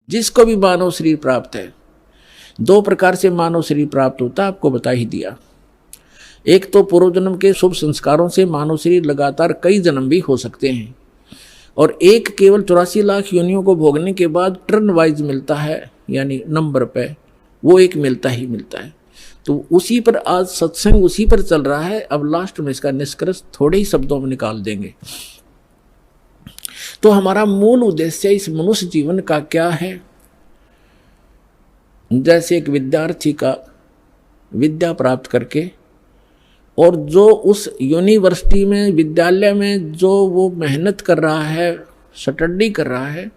जिसको भी मानव शरीर प्राप्त है, 2 प्रकार से मानव शरीर प्राप्त होता है, आपको बता ही दिया। एक तो पूर्व जन्म के शुभ संस्कारों से मानव शरीर लगातार कई जन्म भी हो सकते हैं, और एक केवल 84 लाख योनियों को भोगने के बाद टर्न वाइज मिलता है, यानी नंबर पे वो एक मिलता ही मिलता है। तो उसी पर आज सत्संग उसी पर चल रहा है। अब लास्ट में इसका निष्कर्ष थोड़े ही शब्दों में निकाल देंगे। तो हमारा मूल उद्देश्य इस मनुष्य जीवन का क्या है? जैसे एक विद्यार्थी का विद्या प्राप्त करके, और जो उस यूनिवर्सिटी में, विद्यालय में जो वो मेहनत कर रहा है, स्टडी कर रहा है,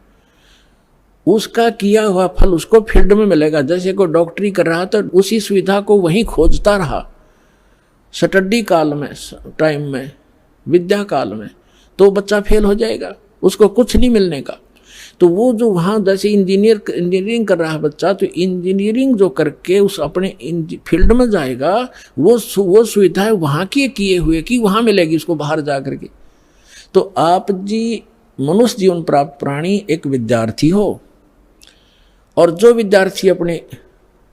उसका किया हुआ फल उसको फील्ड में मिलेगा। जैसे कोई डॉक्टरी कर रहा तो उसी सुविधा को वहीं खोजता रहा स्टडी काल में, टाइम में, विद्या काल में, तो बच्चा फेल हो जाएगा, उसको कुछ नहीं मिलने का। तो वो जो वहाँ जैसे इंजीनियरिंग कर रहा है बच्चा, तो इंजीनियरिंग जो करके उस अपने फील्ड में जाएगा, वो सुविधाएं वहाँ की किए हुए की वहाँ मिलेगी उसको बाहर जा करके। तो आप जी मनुष्य जीवन प्राप्त प्राणी एक विद्यार्थी हो, और जो विद्यार्थी अपने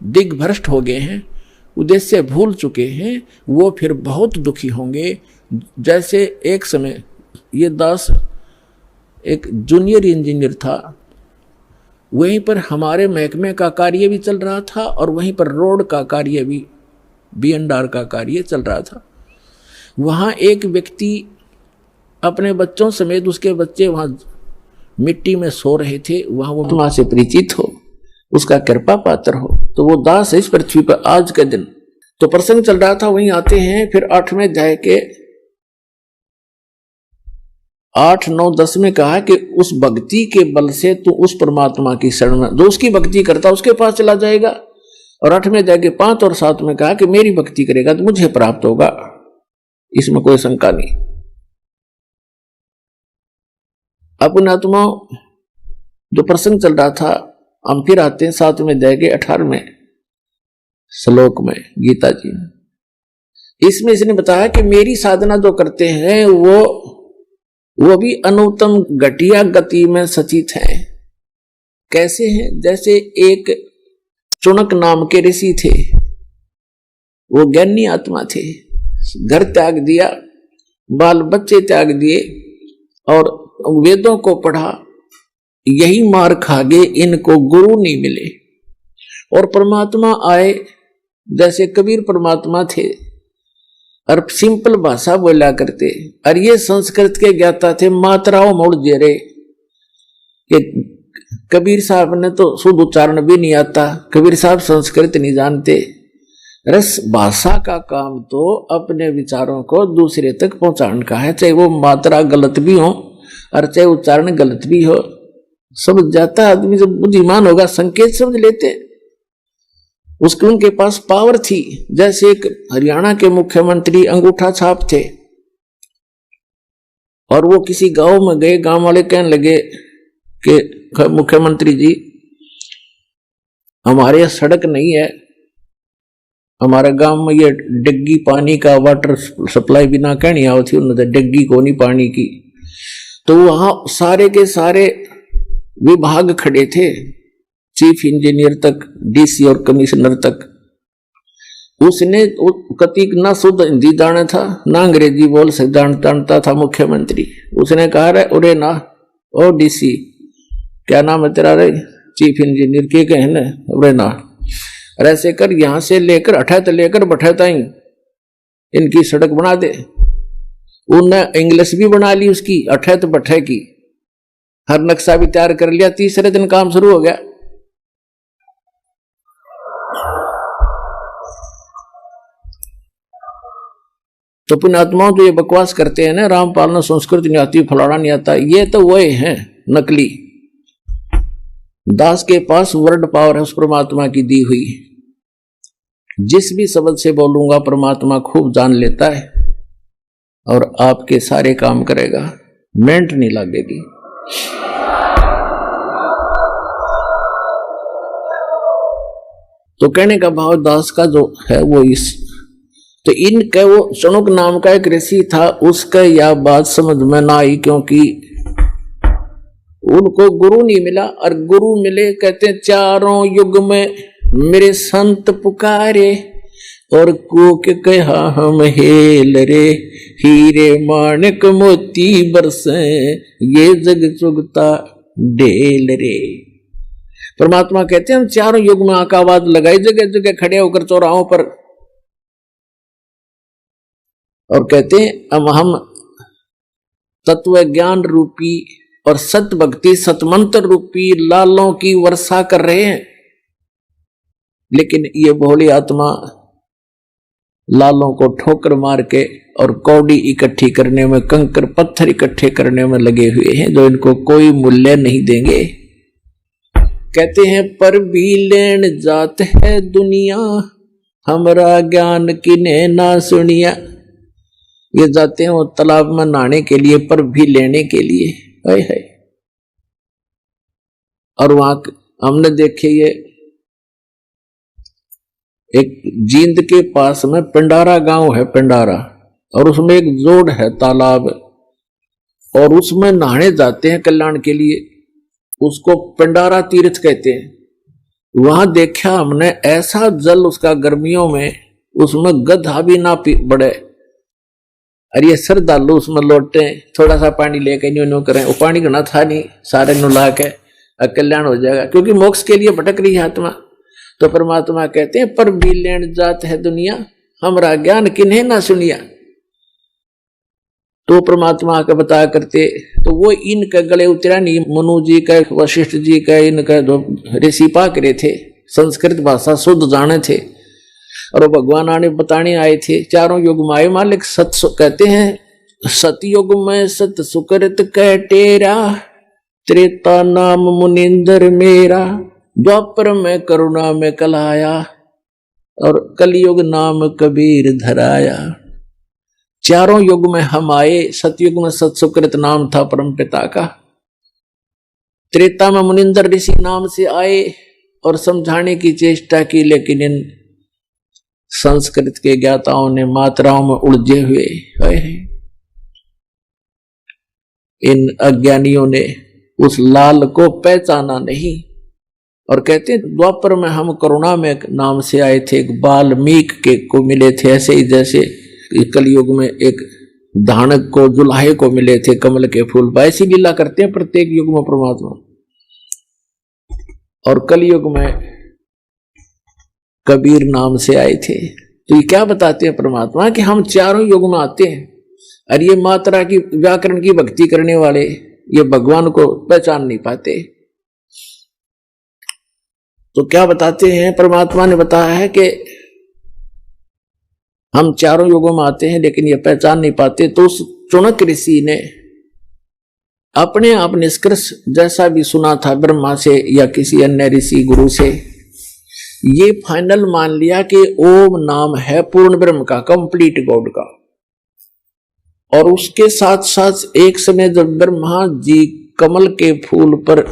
दिग्भ्रष्ट हो गए हैं, उद्देश्य भूल चुके हैं, वो फिर बहुत दुखी होंगे। जैसे एक समय ये दास एक जूनियर इंजीनियर था, वहीं पर हमारे महकमे का कार्य भी चल रहा था, और वहीं पर रोड का कार्य भी, B&R का कार्य चल रहा था। वहाँ एक व्यक्ति अपने बच्चों समेत, उसके बच्चे वहाँ मिट्टी में सो रहे थे, वहाँ वो आत्मा से परिचित हो, उसका कृपा पात्र हो, तो वो दास इस पृथ्वी पर आज के दिन। तो प्रसंग चल रहा था, वहीं आते हैं। फिर 8वें अध्याय के 8, 9, 10 में कहा कि उस भक्ति के बल से तू उस परमात्मा की शरण में, जो उसकी भक्ति करता उसके पास चला जाएगा। और 8वें अध्याय के 5 और 7 में कहा कि मेरी भक्ति करेगा तो मुझे प्राप्त होगा, इसमें कोई शंका नहीं। अपने आत्मा जो प्रसंग चल रहा था, हम फिर आते हैं 7वें अध्याय के 18वें श्लोक में गीता जी में। इसमें इसने बताया कि मेरी साधना जो करते हैं वो भी अनुत्तम घटिया गति में सचित हैं। कैसे हैं? जैसे एक चुनक नाम के ऋषि थे, वो ज्ञानी आत्मा थे, घर त्याग दिया, बाल बच्चे त्याग दिए, और वेदों को पढ़ा, यही मार खा गए, इनको गुरु नहीं मिले। और परमात्मा आए, जैसे कबीर परमात्मा थे, और सिंपल भाषा बोला करते, और ये संस्कृत के ज्ञाता थे, मात्राओं मोड़ जेरे। कि कबीर साहब ने तो शुद्ध उच्चारण भी नहीं आता, कबीर साहब संस्कृत नहीं जानते। रस भाषा का काम तो अपने विचारों को दूसरे तक पहुंचाने का है, चाहे वो मात्रा गलत भी हो और चाहे उच्चारण गलत भी हो। समझ जाता आदमी, जब बुद्धिमान होगा संकेत समझ लेते। उसके उनके पास पावर थी। जैसे एक हरियाणा के मुख्यमंत्री अंगूठा छाप थे, और वो किसी गांव में गए, गांव वाले कहने लगे कि मुख्यमंत्री जी, हमारे यहाँ सड़क नहीं है, हमारे गांव में ये डिग्गी पानी का वाटर सप्लाई बिना कहनी आओ थी, उन्होंने डिग्गी को नहीं पानी की। तो वहां सारे के सारे विभाग खड़े थे, चीफ इंजीनियर तक, डीसी और कमिश्नर तक। उसने कतिक ना शुद्ध हिंदी जाना था, ना अंग्रेजी बोल से जानता था मुख्यमंत्री। उसने कहा रे उरे ना, ओ डीसी, क्या नाम है तेरा रे? चीफ इंजीनियर के कहने उरे ना, ऐसे कर, यहां से लेकर अठैत लेकर बठैत आई इनकी सड़क बना दे। उनने इंग्लिश भी बना ली उसकी, अठैत बठै की, हर नक्शा भी तैयार कर लिया। तीसरे दिन काम शुरू हो गया। तो पुण्यात्माओं जो ये बकवास करते हैं ना, राम पालना संस्कृत नहीं आती, फलाना नहीं आता, ये तो वही हैं नकली। दास के पास वर्ड पावर है उस परमात्मा की दी हुई। जिस भी शब्द से बोलूंगा परमात्मा खूब जान लेता है, और आपके सारे काम करेगा, मेंट नहीं लगेगी। तो कहने का भाव दास का जो है वो इस, तो इनके वो चुनुक नाम का एक ऋषि था, उसका यह बात समझ में ना आई, क्योंकि उनको गुरु नहीं मिला, और गुरु मिले कहते हैं चारों युग में मेरे संत पुकारे, और कूक कहा हम हेल रे, हीरे माणिक मोती बरसे, ये जग चुगता ढेल रे। परमात्मा कहते हैं हम चारों युग में आकावाद लगाई, जगह जगह खड़े होकर चौराहों पर, और कहते हैं अब हम तत्व ज्ञान रूपी और सत भक्ति सतमंत्र रूपी लालों की वर्षा कर रहे हैं। लेकिन ये भोली आत्मा लालों को ठोकर मार के और कौड़ी इकट्ठी करने में, कंकर पत्थर इकट्ठे करने में लगे हुए हैं, जो इनको कोई मूल्य नहीं देंगे। कहते हैं पर भी लेन जात है दुनिया, हमरा ज्ञान किने ना सुनिया। ये जाते हैं वो तालाब में नहाने के लिए, पर भी लेने के लिए, है। और वहां हमने देखे, ये एक जींद के पास में पिंडारा गांव है, पिंडारा, और उसमें एक जोड़ है तालाब, और उसमें नहाने जाते हैं कल्याण के लिए, उसको पिंडारा तीर्थ कहते हैं। वहां देखा हमने ऐसा जल उसका गर्मियों में, उसमें गधा भी ना बढ़े, अरे ये श्रद्धालु उसमें लौटते, थोड़ा सा पानी लेके न्यू करें, वो पानी घना था नहीं, सारे नुला के कल्याण हो जाएगा, क्योंकि मोक्ष के लिए भटक रही है आत्मा। तो परमात्मा कहते हैं पर भी लेन जात है दुनिया, हमरा ज्ञान किन्हें ना सुनिया। तो परमात्मा का बताया करते, तो वो इनके गले उतरा नहीं, मनु जी का, वशिष्ठ जी का, इनका जो ऋषि पाक रहे थे, संस्कृत भाषा शुद्ध जाने थे, और वो भगवान आने बताने आए थे। चारों युग में आए मालिक, सत कहते हैं सतयुग में सत सुकृत कह टेरा, त्रेता नाम मुनिंदर मेरा, द्वापर में करुणा में कलाया, और कलयुग नाम कबीर धराया। चारों युग में हम आए, सतयुग में सत सुकृत नाम था परम पिता का, त्रेता में मुनिंदर ऋषि नाम से आए और समझाने की चेष्टा की, लेकिन इन संस्कृत के ज्ञाताओं ने मात्राओं में उलझे हुए इन अज्ञानियों ने उस लाल को पहचाना नहीं। और कहते हैं द्वापर में हम करुणा में नाम से आए थे, एक बाल्मीक के को मिले थे, ऐसे ही जैसे कलयुग में एक धानक को, जुलाहे को मिले थे कमल के फूल। ऐसी लीला करते हैं प्रत्येक युग में परमात्मा। और कलयुग में कबीर नाम से आए थे। तो ये क्या बताते हैं परमात्मा कि हम चारों युग में आते हैं, और ये मात्रा की व्याकरण की भक्ति करने वाले ये भगवान को पहचान नहीं पाते। तो क्या बताते हैं परमात्मा ने बताया है कि हम चारों युगों में आते हैं, लेकिन ये पहचान नहीं पाते। तो उस चुनक ऋषि ने अपने आप निष्कर्ष जैसा भी सुना था ब्रह्मा से या किसी अन्य ऋषि गुरु से, ये फाइनल मान लिया कि ओम नाम है पूर्ण ब्रह्म का, कंप्लीट गॉड का। और उसके साथ साथ एक समय जब ब्रह्मा जी कमल के फूल पर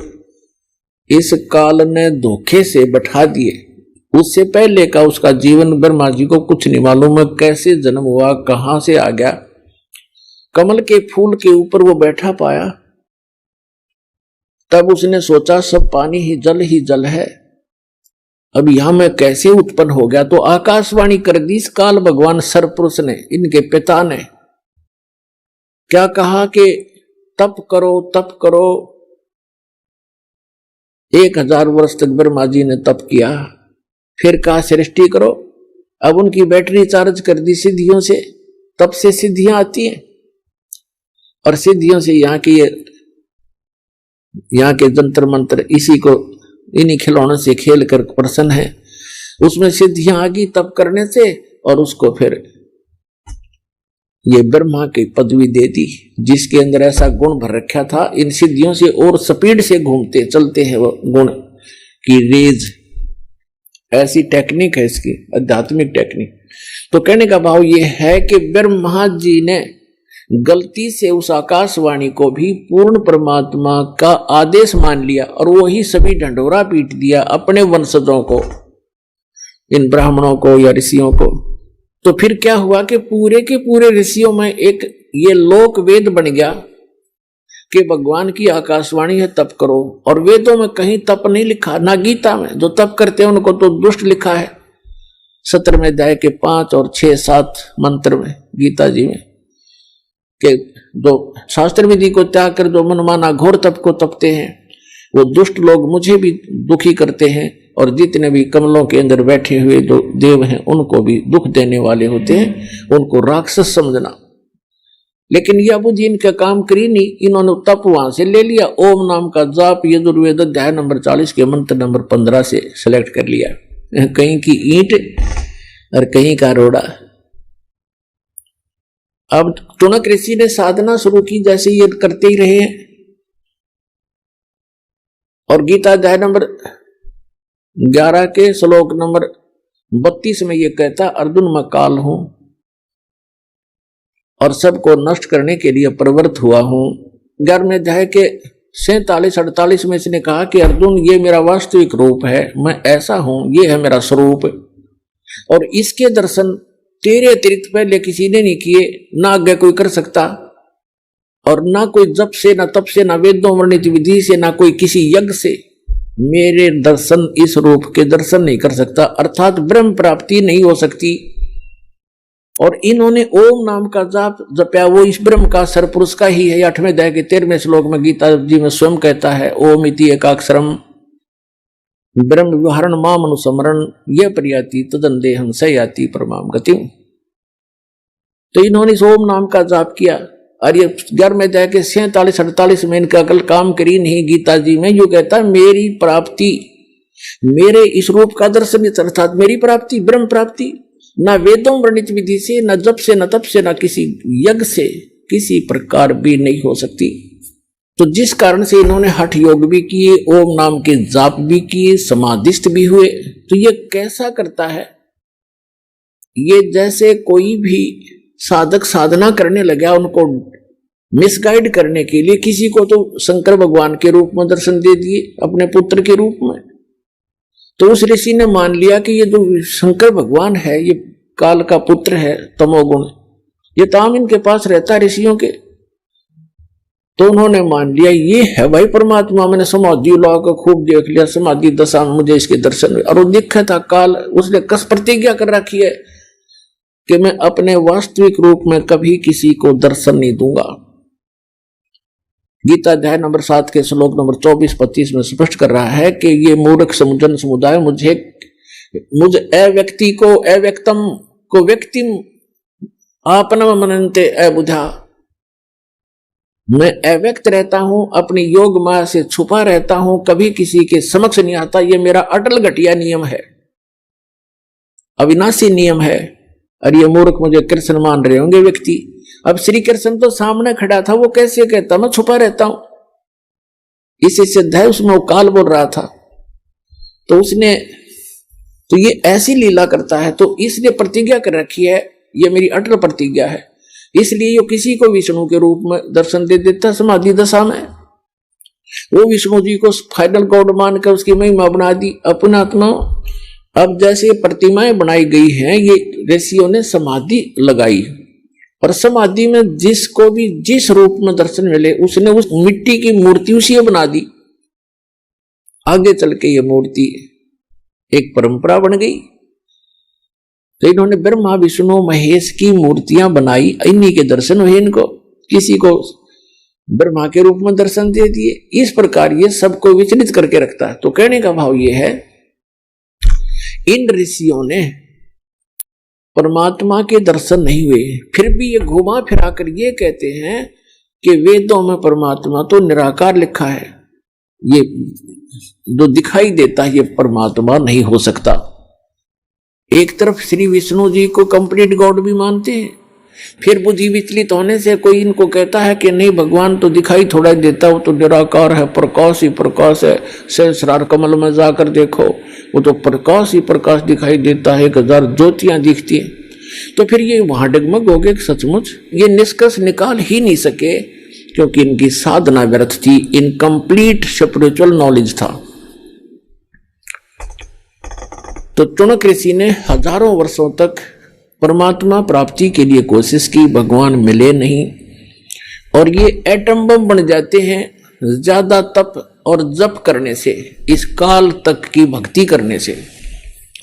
इस काल ने धोखे से बैठा दिए, उससे पहले का उसका जीवन ब्रह्मा जी को कुछ नहीं मालूम है, कैसे जन्म हुआ, कहां से आ गया। कमल के फूल के ऊपर वो बैठा पाया, तब उसने सोचा सब पानी ही जल है, अब यहां मैं कैसे उत्पन्न हो गया। तो आकाशवाणी कर दी इस काल भगवान सरपुरुष ने, इनके पिता ने क्या कहा कि तप करो। 1000 वर्ष तक ब्रह्मा जी ने तप किया, फिर कहा सृष्टि करो। अब उनकी बैटरी चार्ज कर दी सिद्धियों से, तब से सिद्धियां आती हैं, और सिद्धियों से यहाँ के जंतर मंत्र इसी को, इन्हीं खिलौनों से खेल कर प्रसन्न है। उसमें सिद्धियां आ गई तप करने से, और उसको फिर ये ब्रह्मा की पदवी दे दी, जिसके अंदर ऐसा गुण भर रखा था। इन सिद्धियों से और स्पीड से घूमते चलते हैं वो गुण की रेज, ऐसी टेक्निक है इसकी, आध्यात्मिक टेक्निक। तो कहने का भाव ये है कि ब्रह्मा जी ने गलती से उस आकाशवाणी को भी पूर्ण परमात्मा का आदेश मान लिया, और वही सभी ढंढोरा पीट दिया अपने वंशजों को, इन ब्राह्मणों को या ऋषियों को। तो फिर क्या हुआ कि पूरे के पूरे ऋषियों में एक ये लोक वेद बन गया, कि भगवान की आकाशवाणी है तप करो, और वेदों में कहीं तप नहीं लिखा, ना गीता में। जो तप करते हैं उनको तो दुष्ट लिखा है 17वें अध्याय के 5 और 6, 7 मंत्र में गीता जी में, कि जो शास्त्र विधि को त्याग कर जो मनमाना घोर तप को तपते हैं वो दुष्ट लोग मुझे भी दुखी करते हैं, और जितने भी कमलों के अंदर बैठे हुए जो देव हैं उनको भी दुख देने वाले होते हैं, उनको राक्षस समझना। लेकिन यह जी इनका काम करी नहीं, इन्होंने तप वहां से ले लिया, ओम नाम का जाप यजुर्वेद अध्याय नंबर 40 के मंत्र नंबर 15 से सिलेक्ट कर लिया, कहीं की ईंट और कहीं का रोड़ा। अब टुनक ऋषि ने साधना शुरू की, जैसे ये करते ही रहे हैं, और गीता अध्याय नंबर 11 के श्लोक नंबर 32 में ये कहता, अर्जुन मैं काल हूं और सबको नष्ट करने के लिए प्रवृत्त हुआ हूं। 11वें अध्याय के 47-48 में इसने कहा कि अर्जुन ये मेरा वास्तविक रूप है, मैं ऐसा हूं, ये है मेरा स्वरूप, और इसके दर्शन तेरे अतिरिक्त पहले किसी ने नहीं किए, ना आगे कोई कर सकता, और ना कोई जप से, ना तप से, ना वेदों वर्णित विधि से, ना कोई किसी यज्ञ से मेरे दर्शन, इस रूप के दर्शन नहीं कर सकता, अर्थात ब्रह्म प्राप्ति नहीं हो सकती। और इन्होंने ओम नाम का जाप जपया, वो इस ब्रह्म का सरपुरुष का ही है। 8वें अध्याय के 13वें श्लोक में गीता जी में स्वयं कहता है, ओम इति एकाक्षरम ब्रह्म विहरण माम अनुस्मरण ये प्रयाति तदंदेहं स याति परमाम गति। तो इन्होंने इस ओम नाम का जाप किया, और ये 11वें अध्याय के 47-48 में इनका अकल काम करी नहीं। गीता जी में यू कहता है, मेरी प्राप्ति, मेरे इस रूप का दर्शन, अर्थात मेरी प्राप्ति, ब्रह्म प्राप्ति, ना वेदों वर्णित विधि से, न जप से, न तप से, न किसी यज्ञ से किसी प्रकार भी नहीं हो सकती। तो जिस कारण से इन्होंने हठ योग भी किए, ओम नाम के जाप भी किए, समाधिस्थ भी हुए। तो ये कैसा करता है, ये जैसे कोई भी साधक साधना करने लगा, उनको मिसगाइड करने के लिए किसी को तो शंकर भगवान के रूप में दर्शन दे दिए, अपने पुत्र के रूप में। तो उस ऋषि ने मान लिया कि ये जो शंकर भगवान है ये काल का पुत्र है, तमोगुण, ये ताम इनके पास रहता है ऋषियों के। तो उन्होंने मान लिया ये है भाई परमात्मा, मैंने समाधि ला कर खूब देख लिया, समाधि दशा में मुझे इसके दर्शन हुए। और वो दिखा था काल, उसने कस प्रतिज्ञा कर रखी है कि मैं अपने वास्तविक रूप में कभी किसी को दर्शन नहीं दूंगा। गीता अध्याय नंबर 7 के श्लोक नंबर 24-25 में स्पष्ट कर रहा है कि ये मूर्ख समुजन समुदाय मुझ अव्यक्ति को, अव्यक्तम को व्यक्तिम आपनम मनन्ते अबुधा, मैं अव्यक्त रहता हूं, अपनी योग माया से छुपा रहता हूं, कभी किसी के समक्ष नहीं आता। ये मेरा अटल घटिया नियम है, अविनाशी नियम है। और ये मूर्ख मुझे कृष्ण मान रहे होंगे व्यक्ति। अब श्री कृष्ण तो सामने खड़ा था, वो कैसे कहता मैं छुपा रहता हूं। इसे सिद्ध है, उसमें वो काल बोल रहा था। तो उसने, तो ये ऐसी लीला करता है, तो इसने प्रतिज्ञा कर रखी है, ये मेरी अटल प्रतिज्ञा है, इसलिए ये किसी को विष्णु के रूप में दर्शन दे देता समाधि दशा में। वो विष्णु जी को फाइनल गॉड मान कर उसकी महिमा बना दी अपना आत्मा। अब जैसे प्रतिमाएं बनाई गई हैं, ये ऋषियों ने समाधि लगाई, और समाधि में जिसको भी जिस रूप में दर्शन मिले उसने उस मिट्टी की मूर्ति उसी बना दी। आगे चल के ये मूर्ति एक परंपरा बन गई। तो इन्होंने ब्रह्मा विष्णु महेश की मूर्तियां बनाई, इन्हीं के दर्शन हुए इनको, किसी को ब्रह्मा के रूप में दर्शन दे दिए। इस प्रकार ये सबको विचलित करके रखता है। तो कहने का भाव ये है, इन ऋषियों ने परमात्मा के दर्शन नहीं हुए, फिर भी ये घुमा फिरा कर ये कहते हैं कि वेदों में परमात्मा तो निराकार लिखा है, ये जो दिखाई देता है ये परमात्मा नहीं हो सकता। एक तरफ श्री विष्णु जी को कंप्लीट गॉड भी मानते हैं, फिर बुद्धि विचलित होने से कोई इनको कहता है कि नहीं भगवान तो दिखाई थोड़ा ही देता, वो तो निराकार है, प्रकाश ही प्रकाश है। सहस्रार कमल में जाकर देखो, वो तो प्रकाश ही प्रकाश दिखाई देता है, 1000 ज्योतियां दिखती हैं। तो फिर ये वहां डगमग हो गए। सचमुच ये निष्कर्ष निकाल ही नहीं सके, क्योंकि इनकी साधना व्यर्थ थी, इनकम्प्लीट स्पिरिचुअल नॉलेज था। तो टुनक ऋषि ने हजारों वर्षों तक परमात्मा प्राप्ति के लिए कोशिश की, भगवान मिले नहीं, और ये एटम बम बन जाते हैं ज्यादा तप और जप करने से, इस काल तक की भक्ति करने से।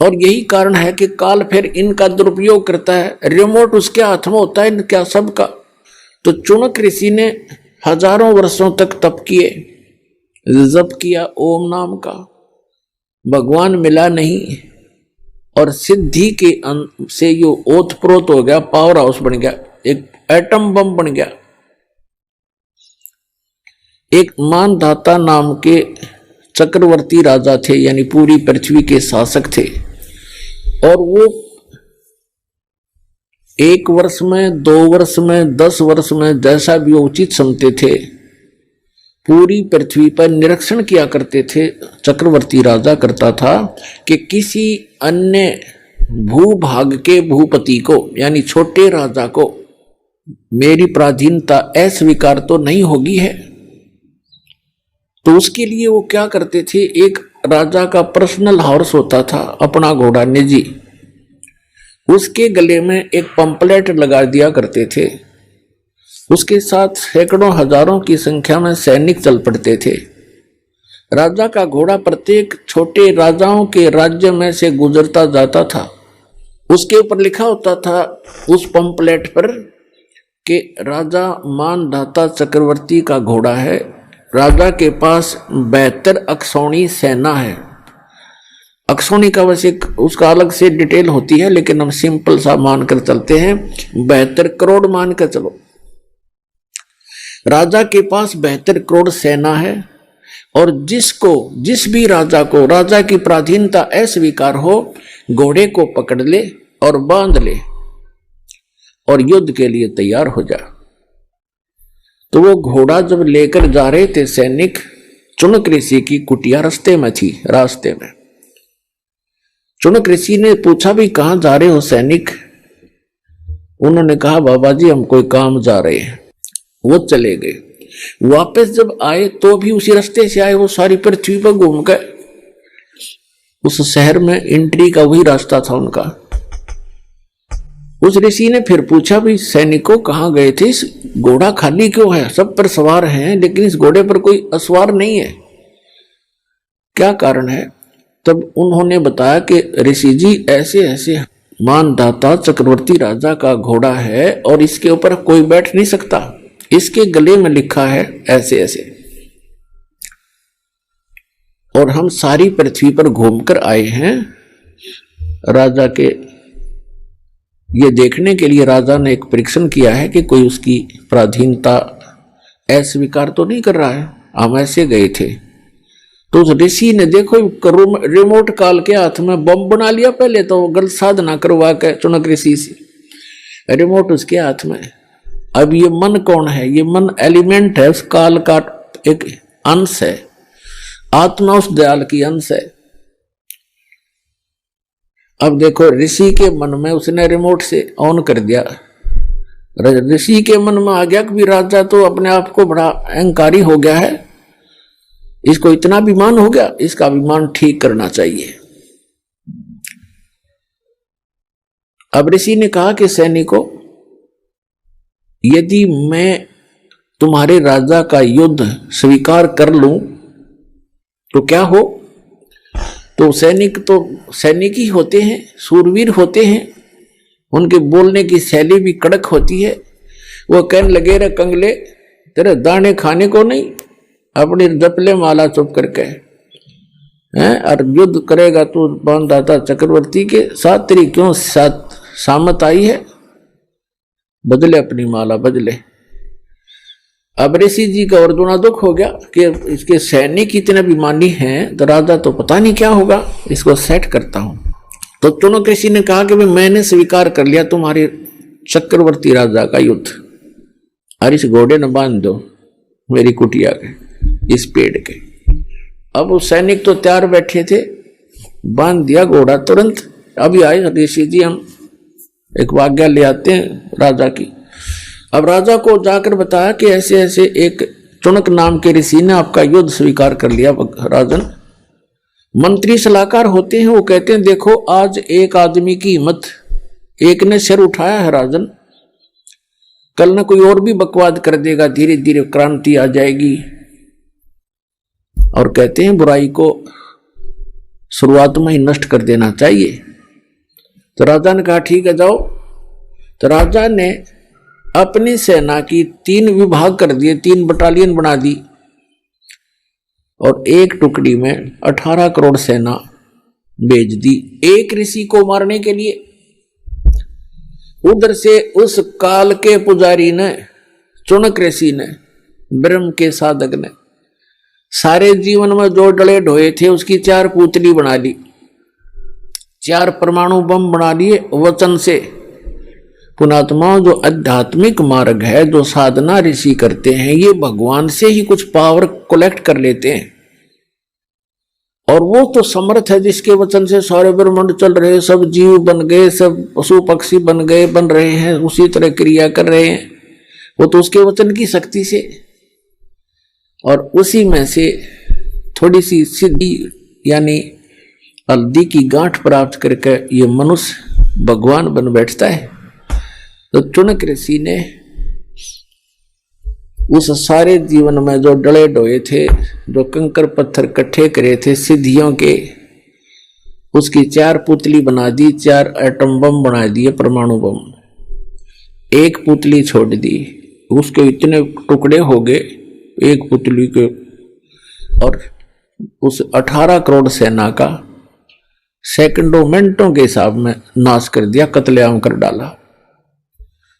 और यही कारण है कि काल फिर इनका दुरुपयोग करता है। रिमोट उसके हाथ में होता है इनका सबका। तो चुनक ऋषि ने हजारों वर्षों तक तप किए, जप किया ओम नाम का, भगवान मिला नहीं, और सिद्धि के से यो ओतप्रोत हो गया, पावर हाउस बन गया, एक एटम बम बन गया। एक मानधाता नाम के चक्रवर्ती राजा थे, यानी पूरी पृथ्वी के शासक थे, और वो 1 वर्ष में, 2 वर्ष में, 10 वर्ष में, जैसा भी उचित समझते थे, पूरी पृथ्वी पर निरीक्षण किया करते थे। चक्रवर्ती राजा करता था कि किसी अन्य भूभाग के भूपति को, यानी छोटे राजा को, मेरी पराधीनता अस्वीकार तो नहीं होगी है। तो उसके लिए वो क्या करते थे, एक राजा का पर्सनल हॉर्स होता था, अपना घोड़ा निजी, उसके गले में एक पंपलेट लगा दिया करते थे। उसके साथ सैकड़ों हजारों की संख्या में सैनिक चल पड़ते थे। राजा का घोड़ा प्रत्येक छोटे राजाओं के राज्य में से गुजरता जाता था। उसके ऊपर लिखा होता था उस पंपलेट पर कि राजा मानधाता चक्रवर्ती का घोड़ा है, राजा के पास 72 अक्षौणी सेना है। अक्षौणी का वैसे उसका अलग से डिटेल होती है, लेकिन हम सिंपल सा मानकर चलते हैं, 72 करोड़ मानकर चलो। राजा के पास 72 करोड़ सेना है, और जिस भी राजा को राजा की पराधीनता अस्वीकार हो, घोड़े को पकड़ ले और बांध ले और युद्ध के लिए तैयार हो जा। तो वो घोड़ा जब लेकर जा रहे थे सैनिक, चुनक ऋषि की कुटिया रास्ते में थी। रास्ते में चुनक ऋषि ने पूछा भी कहां जा रहे हो सैनिक? उन्होंने कहा बाबा जी हम कोई काम जा रहे हैं। वो चले गए। वापस जब आए तो भी उसी रास्ते से आए, वो सारी पृथ्वी पर घूम गए। उस शहर में एंट्री का वही रास्ता था उनका। उस ऋषि ने फिर पूछा भी सैनिकों कहां गए थे, इस घोड़ा खाली क्यों है? सब पर सवार हैं लेकिन इस घोड़े पर कोई असवार नहीं है, क्या कारण है? तब उन्होंने बताया कि ऋषि जी ऐसे ऐसे मानधाता चक्रवर्ती राजा का घोड़ा है और इसके ऊपर कोई बैठ नहीं सकता, इसके गले में लिखा है ऐसे ऐसे, और हम सारी पृथ्वी पर घूमकर आए हैं राजा के ये देखने के लिए। राजा ने एक परीक्षण किया है कि कोई उसकी पराधीनता अस्वीकार तो नहीं कर रहा है, हम ऐसे गए थे। तो उस ऋषि ने देखो रिमोट काल के हाथ में बम बना लिया, पहले तो गलत साधना करवा के चुनक ऋषि से, रिमोट उसके हाथ में। अब ये मन कौन है? ये मन एलिमेंट है, उस काल का एक अंश है, आत्मा उस दयाल की अंश है। अब देखो ऋषि के मन में उसने रिमोट से ऑन कर दिया, ऋषि के मन में आ गया कि राजा तो अपने आप को बड़ा अहंकारी हो गया है, इसको इतना अभिमान हो गया, इसका अभिमान ठीक करना चाहिए। अब ऋषि ने कहा कि सैनिकों, यदि मैं तुम्हारे राजा का युद्ध स्वीकार कर लूं तो क्या हो? तो सैनिक ही होते हैं, सूरवीर होते हैं, उनके बोलने की शैली भी कड़क होती है। वो कहने लगे रे कंगले, तेरे दाने खाने को नहीं, अपनी जपले माला चुप करके हैं, और युद्ध करेगा तो मानधाता चक्रवर्ती के साथ, तेरी क्यों साथ सामत आई है? बदले अपनी माला बदले। अब ऋषि जी का और दुना दुख हो गया कि इसके सैनिक इतने अभिमानी हैं, तो राजा तो पता नहीं क्या होगा, इसको सेट करता हूं। तो चुनक ऋषि ने कहा कि मैंने स्वीकार कर लिया तुम्हारे चक्रवर्ती राजा का युद्ध, और इस घोड़े ने बांध दो मेरी कुटिया के इस पेड़ के। अब वो सैनिक तो तैयार बैठे थे, बांध दिया घोड़ा तुरंत। अभी आए ऋषि जी, हम एक आज्ञा ले आते हैं राजा की। अब राजा को जाकर बताया कि ऐसे ऐसे एक चुनक नाम के ऋषि ने आपका युद्ध स्वीकार कर लिया। राजन मंत्री सलाहकार होते हैं, वो कहते हैं देखो आज एक आदमी की हिम्मत, एक ने सिर उठाया है राजन, कल ना कोई और भी बकवाद कर देगा, धीरे धीरे क्रांति आ जाएगी। और कहते हैं बुराई को शुरुआत में ही नष्ट कर देना चाहिए। तो राजा ने कहा ठीक है जाओ। तो राजा ने अपनी सेना की 3 विभाग कर दिए, 3 बटालियन बना दी और एक टुकड़ी में 18 करोड़ सेना भेज दी एक ऋषि को मारने के लिए। उधर से उस काल के पुजारी ने, चुनक ऋषि ने, ब्रह्म के साधक ने सारे जीवन में जो डले ढोए थे उसकी 4 पुतली बना ली, 4 परमाणु बम बना लिए वचन से। पुणात्मा जो आध्यात्मिक मार्ग है, जो साधना ऋषि करते हैं, ये भगवान से ही कुछ पावर कलेक्ट कर लेते हैं। और वो तो समर्थ है जिसके वचन से सारे ब्रह्मांड चल रहे, सब जीव बन गए, सब पशु पक्षी बन गए, बन रहे हैं, उसी तरह क्रिया कर रहे हैं, वो तो उसके वचन की शक्ति से। और उसी में से थोड़ी सी सिद्धि यानी हल्दी की गांठ प्राप्त करके ये मनुष्य भगवान बन बैठता है। तो चुनक ऋषि ने उस सारे जीवन में जो डले डोए थे, जो कंकर पत्थर इकट्ठे करे थे सिद्धियों के, उसकी 4 पुतली बना दी, 4 एटम बम बना दिए, परमाणु बम। एक पुतली छोड़ दी, उसके इतने टुकड़े हो गए एक पुतली के, और उस 18 करोड़ सेना का सेकंडों मिनटों के हिसाब में नाश कर दिया, कत्लेआम कर डाला।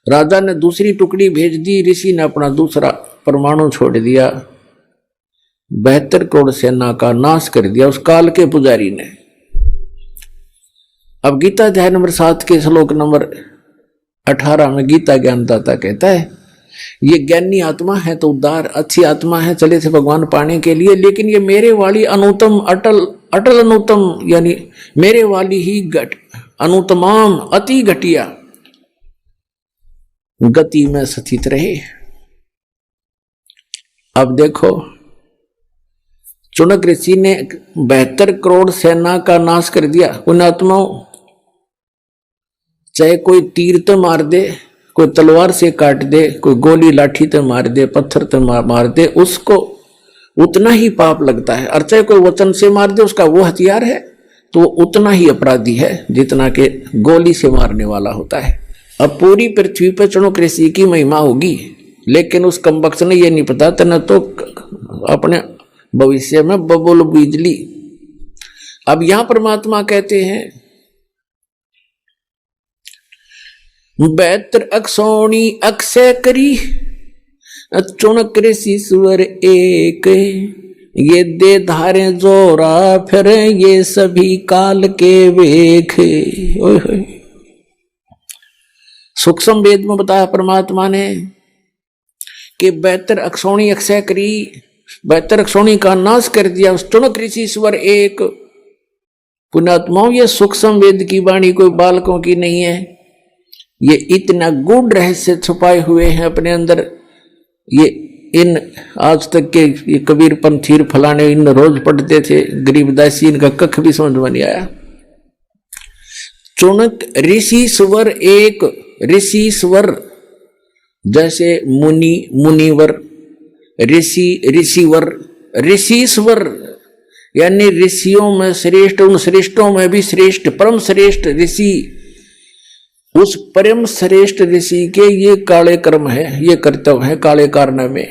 राजा ने दूसरी टुकड़ी भेज दी, ऋषि ने अपना दूसरा परमाणु छोड़ दिया, 72 करोड़ सेना का नाश कर दिया उस काल के पुजारी ने। अब गीता अध्याय नंबर 7 के श्लोक नंबर 18 में गीता ज्ञानदाता कहता है, ये ज्ञानी आत्मा है तो उदार अच्छी आत्मा है, चले थे भगवान पाने के लिए, लेकिन ये मेरे वाली अनुतम अटल अनुतम यानी मेरे वाली ही अनुतमाम अति घटिया गति में स्थित रहे। अब देखो चुनक ऋषि ने 72 करोड़ सेना का नाश कर दिया। पुण्यात्माओं, चाहे कोई तीर तो मार दे, कोई तलवार से काट दे, कोई गोली लाठी तो मार दे, पत्थर तो मार दे, उसको उतना ही पाप लगता है। और चाहे कोई वचन से मार दे, उसका वो हथियार है तो वो उतना ही अपराधी है जितना के गोली से मारने वाला होता है। अब पूरी पृथ्वी पर चुनक ऋषि की महिमा होगी, लेकिन उस कमबख्त ने ये नहीं पता था, न तो अपने भविष्य में बबुल बिजली। अब यहां परमात्मा कहते हैं 72 अक्षौणी अक्षय करी चुनक ऋषि स्वर एक, ये दे धारे जोरा फिर ये सभी काल के वेख। सूक्ष्म वेद में बताया परमात्मा ने कि 72 अक्षौणी अक्षय करी, 72 अक्षौणी का नाश कर दिया उस चुनक ऋषि स्वर एक। पुण्यात्माओं, ये सूक्ष्म वेद की वाणी कोई बालकों की नहीं है, ये इतना गूढ़ रहस्य छुपाए हुए हैं अपने अंदर। ये इन आज तक के ये कबीर पंथीर फलाने इन रोज पढ़ते थे, गरीबदासी इनका कख भी समझ में नहीं आया। चुनक ऋषि स्वर एक, ऋषि स्वर जैसे मुनि मुनिवर, ऋषि ऋषिवर, ऋषिश्वर यानी ऋषियों में श्रेष्ठ, उन श्रेष्ठों में भी श्रेष्ठ, परम श्रेष्ठ ऋषि। उस परम श्रेष्ठ ऋषि के ये काले कर्म है, ये कर्तव्य है काले कारनामे।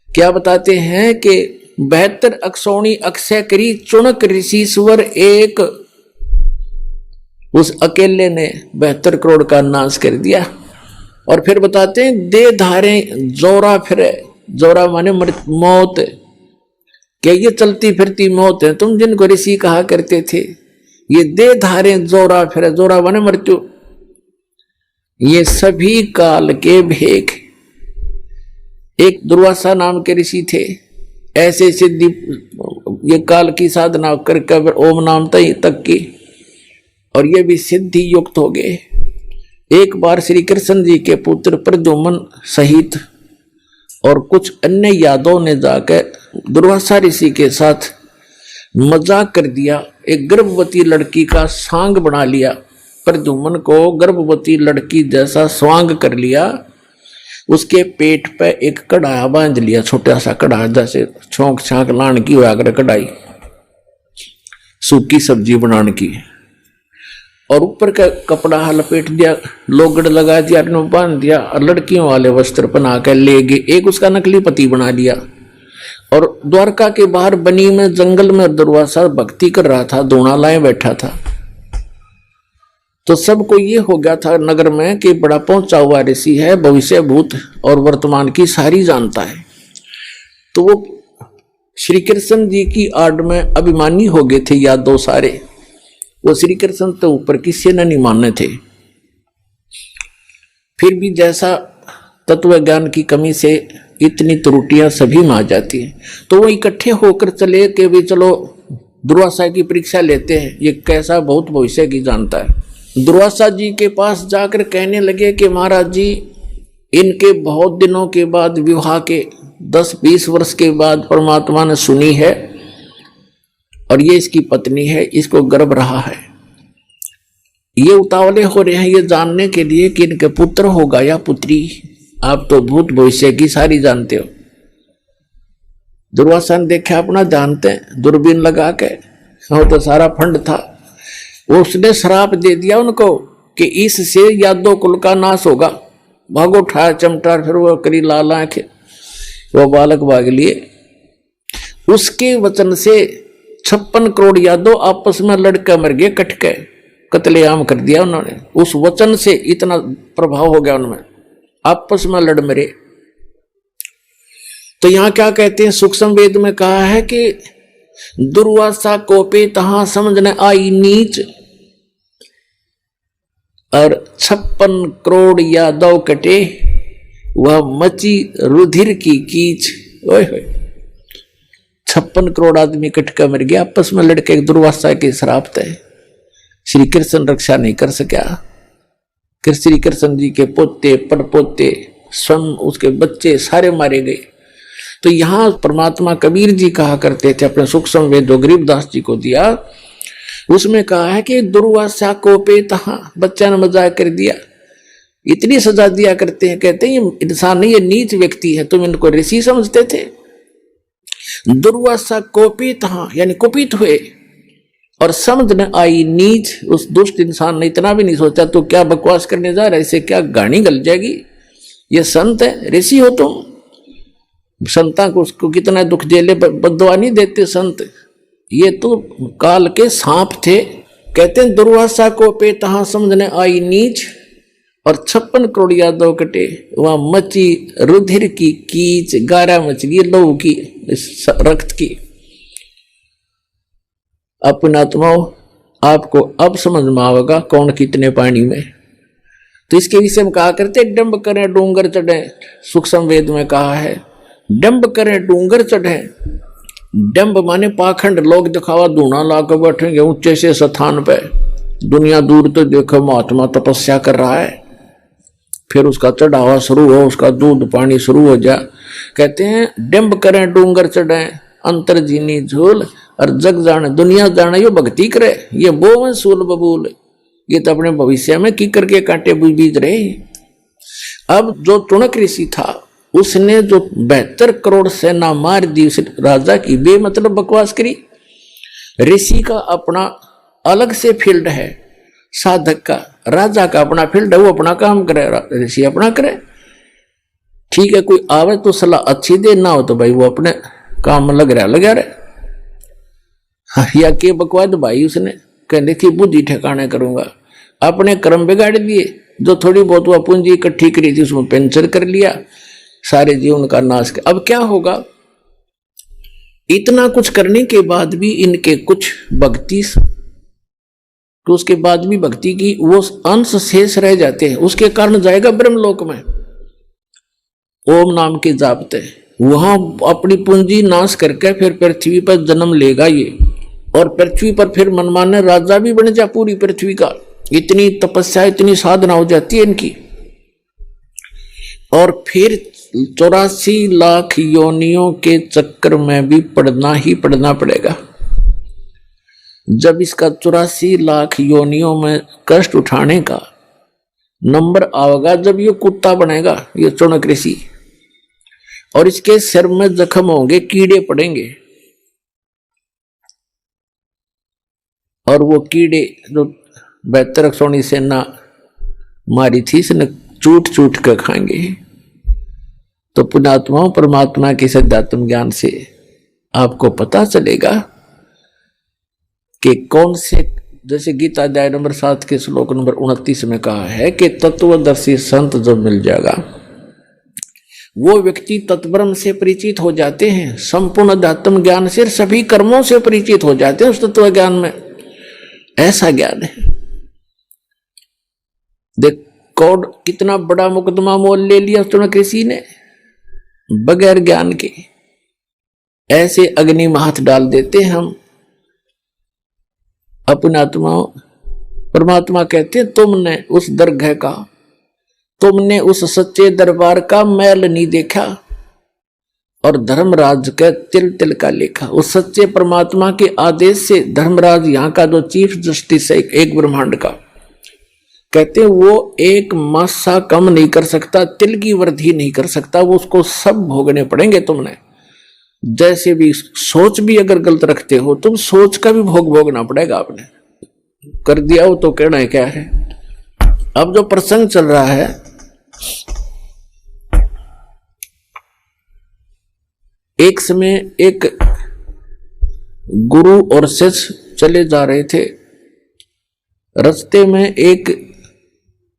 क्या बताते हैं कि 72 अक्षौणी अक्षय करी चुनक ऋषिश्वर एक, उस अकेले ने 72 करोड़ का नाश कर दिया। और फिर बताते हैं दे धारे जोरा फिरे, जोरा माने मौत, क्या ये चलती फिरती मौत है तुम जिनको ऋषि कहा करते थे। ये दे धारे जोरा फिरे, जोरा माने मृत्यु, ये सभी काल के भेख। एक दुर्वासा नाम के ऋषि थे, ऐसे सिद्धि ये काल की साधना करके ओम नाम तक की, और ये भी सिद्धि युक्त हो गए। एक बार श्री कृष्ण जी के पुत्र प्रद्युम्न सहित और कुछ अन्य यादवों ने जाकर दुर्वासा ऋषि के साथ मजाक कर दिया, एक गर्भवती लड़की का सांग बना लिया, प्रद्युम्न को गर्भवती लड़की जैसा स्वांग कर लिया उसके पेट पे एक कढ़ाया बांध लिया, छोटा सा कढ़ा, जैसे छोंक छांक लान की हुआ कर कढ़ाई सूखी सब्जी बनाने की, और ऊपर का कपड़ा लपेट दिया, लोगड़ लगा दिया, बांध दिया, और लड़कियों वाले वस्त्र पहना कर ले गए। एक उसका नकली पति बना लिया। और द्वारका के बाहर बनी में जंगल में दुर्वासा भक्ति कर रहा था, दोना लाए बैठा था। तो सबको ये हो गया था नगर में कि बड़ा पहुंचा हुआ ऋषि है, भविष्य भूत और वर्तमान की सारी जानता है। तो वो श्री कृष्ण जी की आड़ में अभिमानी हो गए थे यादव सारे। वो श्री कृष्ण तो ऊपर किसी ने नहीं माने थे। फिर भी जैसा तत्व ज्ञान की कमी से इतनी त्रुटियां सभी में आ जाती हैं, तो वो इकट्ठे होकर चले कि भी चलो दुर्वासा की परीक्षा लेते हैं, ये कैसा बहुत भविष्य की जानता है। दुर्वासा जी के पास जाकर कहने लगे कि महाराज जी, इनके बहुत दिनों के बाद विवाह के 10-20 वर्ष के बाद परमात्मा ने सुनी है, और ये इसकी पत्नी है, इसको गर्भ रहा है। ये उतावले हो रहे हैं ये जानने के लिए कि इनके पुत्र होगा या पुत्री। आप तो भूत भविष्य की सारी जानते हो। दुर्वासा ने देखा अपना जानते हैं, दूरबीन लगा के, वो तो सारा फंड था। उसने श्राप दे दिया उनको कि इससे यादव कुल का नाश होगा। भागो उठाया चमटा, फिर वो करी लाल आंखें, वो बालक भाग लिए। उसके वचन से 56 करोड़ यादव आपस में लड़के मर गए, कटके कत्लेआम कर दिया उन्होंने। उस वचन से इतना प्रभाव हो गया उनमें, आपस में लड़ मरे। तो यहां क्या कहते हैं, सूक्ष्म वेद में कहा है कि दुर्वासा कोपे तहां समझने आई नीच, और 56 करोड़ यादव कटे, वह मची रुधिर की कीच। ओए होए, 56 करोड़ आदमी कटका मर गया आपस में लड़के, दुर्वासा के श्राप थे। श्री कृष्ण रक्षा नहीं कर सका। श्री कृष्ण जी के पोते पड़पोते स्वयं उसके बच्चे सारे मारे गए। तो यहां परमात्मा कबीर जी कहा करते थे अपने सूक्ष्म वेद जो गरीबदास जी को दिया, उसमें कहा है कि दुर्वासा को पे तहां, बच्चा ने मजाक कर दिया, इतनी सजा दिया करते हैं। कहते हैं ये इंसान नहीं, ये नीच व्यक्ति है, तुम इनको ऋषि समझते थे। दुर्वासा कोपित, हाँ यानी कुपित हुए, और समझ न आई नीच। उस दुष्ट इंसान ने इतना भी नहीं सोचा तो क्या बकवास करने जा रहा है, इससे क्या गाड़ी गल जाएगी, ये संत है, ऋषि हो तुम। संता को उसको कितना दुख झेले, बददुआ नहीं देते संत, ये तो काल के सांप थे। कहते हैं दुर्वासा को पे तहां समझने आई नीच, और 56 करोड़ यादव कटे, वहां मची रुधिर की कीच, गारा मच गई लहू की, रक्त की। अपना आत्माओं, आपको अब समझ में आवेगा कौन कितने पानी में। तो इसके विषय में कहा करते डंब करें डूंगर चढ़े, सूक्ष्म वेद में कहा है डंब करें डूंगर चढ़े। डंब माने पाखंड, लोग दिखावा धूना लाकर बैठेंगे ऊंचे से स्थान पे, दुनिया दूर तो देखो महात्मा तपस्या कर रहा है, फिर उसका चढ़ावा शुरू हो, उसका दूध पानी शुरू हो जाए। कहते हैं डंब करें डूंगर चढ़े, अंतर जीनी झूल, और जग जाने दुनिया जाने यो भक्ति करे, ये वो सूल बबूल, ये तो अपने भविष्य में की करके कांटे बीज रहे। अब जो टुणक ऋषि था उसने जो 72 करोड़ सेना मार दी उस राजा की, बेमतलब बकवास करी। ऋषि का अपना अलग से फील्ड है, साधक का, राजा का अपना फील्ड है, वो अपना काम करे, ऋषि अपना करे। ठीक है, कोई आवे तो सलाह अच्छी दे, ना हो तो भाई वो अपने काम में लगा रहे। या के बकवाद भाई उसने कहने की बुद्धि ठिकाने करूंगा, अपने कर्म बिगाड़ दिए, जो थोड़ी बहुत वह पूंजी इकट्ठी करी थी उसमें पेंचर कर लिया, सारे जीवन का नाश कर। अब क्या होगा, इतना कुछ करने के बाद भी इनके कुछ भक्ति, तो उसके बाद भी भक्ति की वो अंश शेष रह जाते हैं, उसके कारण जाएगा ब्रह्मलोक में ओम नाम के जापते, वहां अपनी पूंजी नाश करके फिर पृथ्वी पर जन्म लेगा ये, और पृथ्वी पर फिर मनमाने राजा भी बन जा पूरी पृथ्वी का। इतनी तपस्या इतनी साधना हो जाती है इनकी, और फिर 84 लाख योनियों के चक्कर में भी पढ़ना ही पढ़ना पड़ेगा। जब इसका 84 लाख योनियों में कष्ट उठाने का नंबर आएगा जब ये कुत्ता बनेगा, ये चौनक ऋषि, और इसके सिर में जख्म होंगे, कीड़े पड़ेंगे, और वो कीड़े जो बेहतर सोनी सेना मारी थी इसने चूट चूट कर खाएंगे। तो पुण्यात्माओं, परमात्मा के सिद्धात्म ज्ञान से आपको पता चलेगा कि कौन से, जैसे गीता अध्याय नंबर 7 के श्लोक नंबर 29 में कहा है कि तत्वदर्शी संत जब मिल जाएगा वो व्यक्ति तत्ब्रह्म से परिचित हो जाते हैं, संपूर्ण अध्यात्म ज्ञान से, सभी कर्मों से परिचित हो जाते हैं उस तत्व ज्ञान में। ऐसा ज्ञान है। देख कौन कितना बड़ा मुकदमा मोल ले लिया उस ऋषि ने बगैर ज्ञान के। ऐसे अग्नि में हाथ डाल देते हम अपने आत्मा। परमात्मा कहते हैं तुमने उस दरगाह का, तुमने उस सच्चे दरबार का मैल नहीं देखा और धर्मराज के तिल तिल का लेखा। उस सच्चे परमात्मा के आदेश से धर्मराज यहाँ का जो चीफ जस्टिस है एक ब्रह्मांड का, कहते हैं वो एक मासा कम नहीं कर सकता, तिल की वृद्धि नहीं कर सकता, वो उसको सब भोगने पड़ेंगे। तुमने जैसे भी सोच भी अगर गलत रखते हो तुम, सोच का भी भोग भोगना पड़ेगा। आपने कर दिया हो तो कहना है क्या है। अब जो प्रसंग चल रहा है, एक समय एक गुरु और शिष्य चले जा रहे थे। रास्ते में एक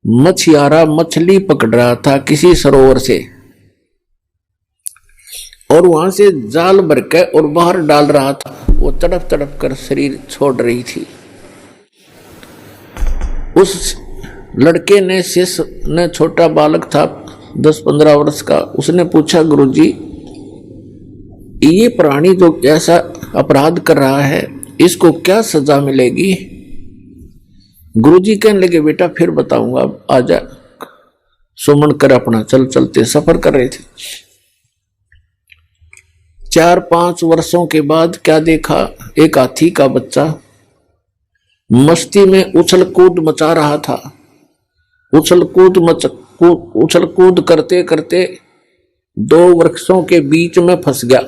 मछियारा मछली पकड़ रहा था किसी सरोवर से, और वहां से जाल भर के और बाहर डाल रहा था। वो तड़प तड़प कर शरीर छोड़ रही थी। उस लड़के ने, शिष्य ने, छोटा बालक था 10-15 वर्ष का, उसने पूछा गुरुजी ये प्राणी जो ऐसा अपराध कर रहा है इसको क्या सजा मिलेगी। गुरुजी कहने लगे बेटा फिर बताऊंगा, अब आजा। सुमन कर अपना चल चलते सफर कर रहे थे। 4-5 वर्षों के बाद क्या देखा, एक हाथी का बच्चा मस्ती में उछल कूद मचा रहा था। उछल कूद करते करते 2 वृक्षों के बीच में फंस गया।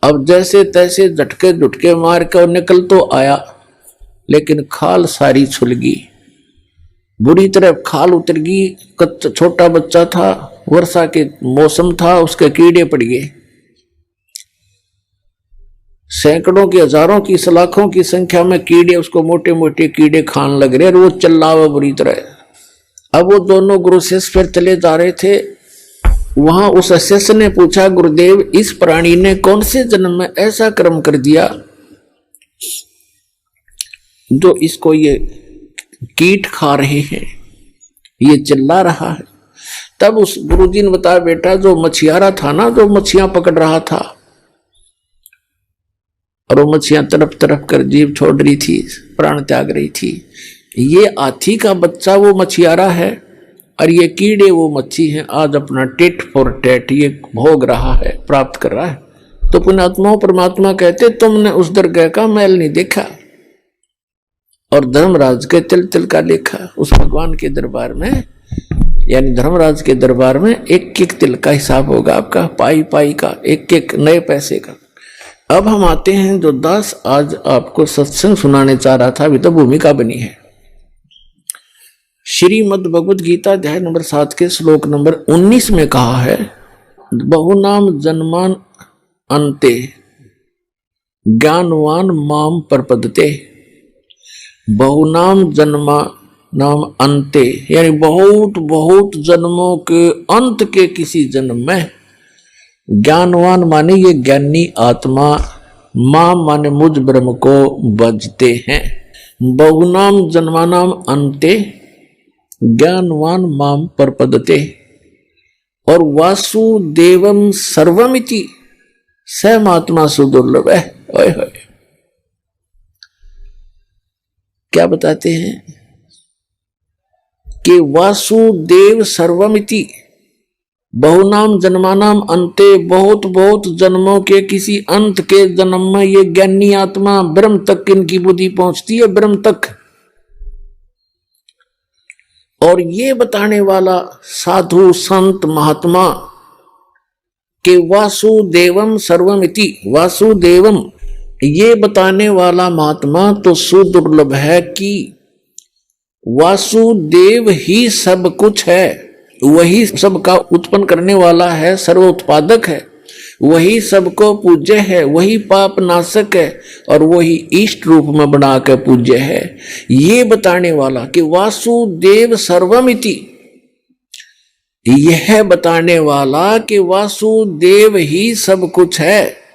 अब जैसे तैसे झटके झुटके मार कर निकल तो आया, लेकिन खाल सारी छुल गई, बुरी तरह खाल उतर गई। छोटा बच्चा था, वर्षा के मौसम था, उसके कीड़े पड़ गए। सैकड़ों की, हजारों की, लाखों की संख्या में कीड़े उसको मोटे मोटे कीड़े खान लग रहे, और वो चिल्ला हुआ बुरी तरह। अब वो दोनों गुरु शिष्य फिर चले जा रहे थे। वहां उस शिष्य ने पूछा गुरुदेव इस प्राणी ने कौन से जन्म में ऐसा कर्म कर दिया जो इसको ये कीट खा रहे हैं, ये चिल्ला रहा है। तब उस गुरुजी ने बताया बेटा जो मछियारा था ना, जो मछियां पकड़ रहा था, और वो मछियां तड़प तड़प कर जीव छोड़ रही थी, प्राण त्याग रही थी। ये हाथी का बच्चा वो मछियारा है, और ये कीड़े वो मच्छी हैं। आज अपना टेट फॉर टेट ये भोग रहा है, प्राप्त कर रहा है। तो पुण्यात्माओं, परमात्मा कहते तुमने उस दरगाह का मैल नहीं देखा और धर्मराज के तिल तिल का लेखा। उस भगवान के दरबार में, यानी धर्मराज के दरबार में एक एक तिल का हिसाब होगा आपका, पाई पाई का, एक एक नए पैसे का। अब हम आते हैं जो दास आज आपको सत्संग सुनाने चाह रहा था, अभी तो भूमिका बनी है। श्रीमद् भगवद गीता अध्याय नंबर 7 के श्लोक नंबर 19 में कहा है बहुनाम जन्मान अन्ते ज्ञानवान माम परपदते। बहुनाम जन्मा नाम अंते, यानी बहुत बहुत जन्मों के अंत के किसी जन्म में, ज्ञानवान माने ये ज्ञानी आत्मा, मां माने मुझ ब्रह्म को बजते हैं। बहुनाम जन्मानाम अंते ज्ञानवान माम परपदते। और वासुदेवम सर्वमिति सहमात्मा सुदुर्लभ है। ओए होए, क्या बताते हैं कि वासुदेव सर्वमिति, बहुनाम जन्मानाम अंते, बहुत बहुत जन्मों के किसी अंत के जन्म में ये ज्ञानी आत्मा ब्रह्म तक इनकी बुद्धि पहुंचती है, ब्रह्म तक। और ये बताने वाला साधु संत महात्मा कि वासुदेवम सर्वमिति, वासुदेवम ये बताने वाला महात्मा तो सुदुर्लभ है कि वासुदेव ही सब कुछ है, वही सबका उत्पन्न करने वाला है, सर्व उत्पादक है, वही सबको पूज्य है, वही पाप नाशक है और वही इष्ट रूप में बना कर पूज्य है। ये बताने वाला कि वासुदेव सर्वमिति, यह बताने वाला कि वासुदेव ही सब कुछ है।